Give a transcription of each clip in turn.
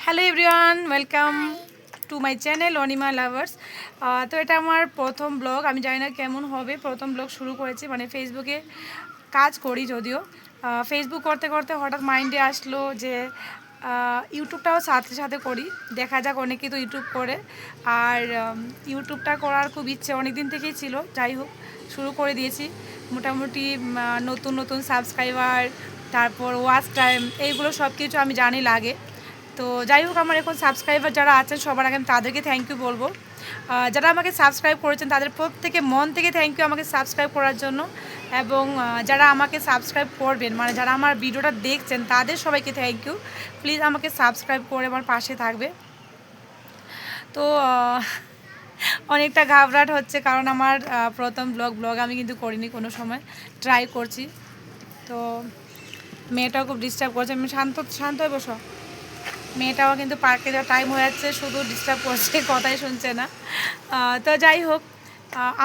Hello everyone, welcome to my channel Anima lovers. তো এটা আমার প্রথম ব্লগ। আমি জানি না কেমন হবে, প্রথম ব্লগ শুরু করেছি। মানে ফেসবুকে কাজ করি যদিও, ফেসবুক করতে করতে হঠাৎ মাইন্ডে আসলো যে ইউটিউবটাও সাথে সাথে করি। দেখা যাক, অনেকেই তো ইউটিউব করে, আর ইউটিউবটা করার খুব ইচ্ছে অনেক দিন থেকেই ছিল। যাই হোক, শুরু করে দিয়েছি। মোটামুটি নতুন নতুন সাবস্ক্রাইবার, তারপর ওয়াচ টাইম, এইগুলো সব কিছু আমি জানি লাগে। তো যাই হোক, আমার এখন সাবস্ক্রাইবার যারা আছেন সবার আগে আমি তাদেরকে থ্যাংক ইউ বলবো। যারা আমাকে সাবস্ক্রাইব করেছেন তাদের প্রত্যেকে মন থেকে থ্যাংক ইউ আমাকে সাবস্ক্রাইব করার জন্য। এবং যারা আমাকে সাবস্ক্রাইব করবেন, মানে যারা আমার ভিডিওটা দেখছেন তাদের সবাইকে থ্যাংক ইউ। প্লিজ আমাকে সাবস্ক্রাইব করে আমার পাশে থাকবে। তো অনেকটা ঘাবড়াট হচ্ছে, কারণ আমার প্রথম ব্লগ আমি কিন্তু করিনি কোনো সময়, ট্রাই করছি। তো মেয়েটাও খুব ডিস্টার্ব করছে। আমি শান্ত শান্ত হয়ে বসো। মেয়েটাও কিন্তু পার্কে যাওয়ার টাইম হয়ে যাচ্ছে, শুধু ডিস্টার্ব করছে, কথাই শুনছে না। তো যাই হোক,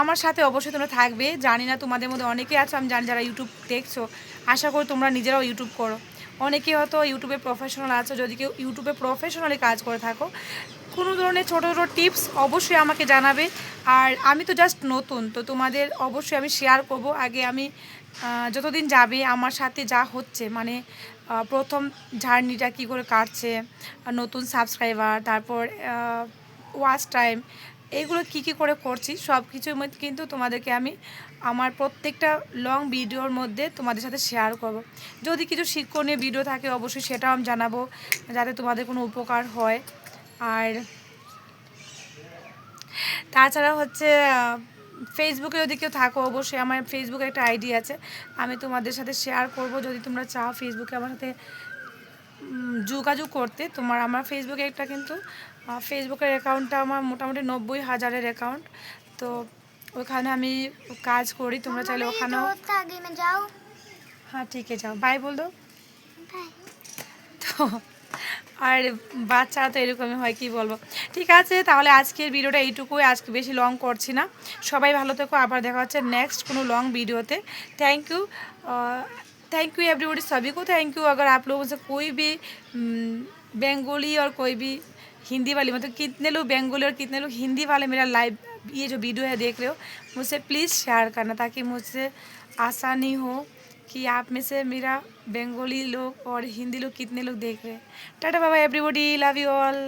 আমার সাথে অবশ্যই তোমরা থাকবে। জানি না তোমাদের মধ্যে অনেকেই আছো, আমি জানি যারা ইউটিউব দেখছো, আশা করি তোমরা নিজেরাও ইউটিউব করো। অনেকেই হয়তো ইউটিউবে প্রফেশনাল আছো। যদি কেউ ইউটিউবে প্রফেশনালি কাজ করে থাকো, কোনো ধরনের ছোটো ছোটো টিপস অবশ্যই আমাকে জানাবে। আর আমি তো জাস্ট নতুন, তো তোমাদের অবশ্যই আমি শেয়ার করব। আগে আমি যতদিন যাবে আমার সাথে যা হচ্ছে, মানে প্রথম জার্নিটা কী করে কাটছে, নতুন সাবস্ক্রাইবার, তারপর ওয়াচ টাইম, এইগুলো কী করে করছি সব কিছুর মধ্যে কিন্তু তোমাদেরকে আমি আমার প্রত্যেকটা লং ভিডিওর মধ্যে তোমাদের সাথে শেয়ার করব। যদি কিছু শিক্ষণীয় ভিডিও থাকে অবশ্যই সেটাও আমি জানাবো, যাতে তোমাদের কোনো উপকার হয়। আর তাছাড়া হচ্ছে ফেসবুকে যদি কেউ থাকো, অবশ্যই আমার ফেসবুকে একটা আইডি আছে, আমি তোমাদের সাথে শেয়ার করব। যদি তোমরা চাও ফেসবুকে আমার সাথে যোগাযোগ করতে, আমার ফেসবুকে একটা কিন্তু ফেসবুকের অ্যাকাউন্টটা আমার মোটামুটি 90,000-এর অ্যাকাউন্ট। তো ওখানে আমি কাজ করি, তোমরা চাইলে ওখানেও। হ্যাঁ ঠিক আছে, যাও, বাই বল দো। তো আর বাচ্চারা তো এরকমই হয়, কি বলবো। ঠিক আছে, তাহলে আজকের ভিডিওটা এইটুকুই, আজকে বেশি লং করছি না। সবাই ভালো থেকো, আবার দেখা হচ্ছে नेक्स्ट কোনো लॉन्ग वीडियो थे। थैंक यू एवरीबॉडी, सभी को थैंक यू। अगर आप लोगों से कोई भी बंगाली और कोई भी हिंदी वाली, मतलब कितने लोग बंगाली और कितने लोग हिंदी वाले मेरा लाइव ये जो वीडियो है देख रहे हो, मुझसे प्लीज़ शेयर करना, ताकि मुझसे आसानी हो कि आप में से मेरा बंगाली लोग और हिंदी लोग कितने लोग देख रहे हैं। Ta-ta bye bye everybody, love you all.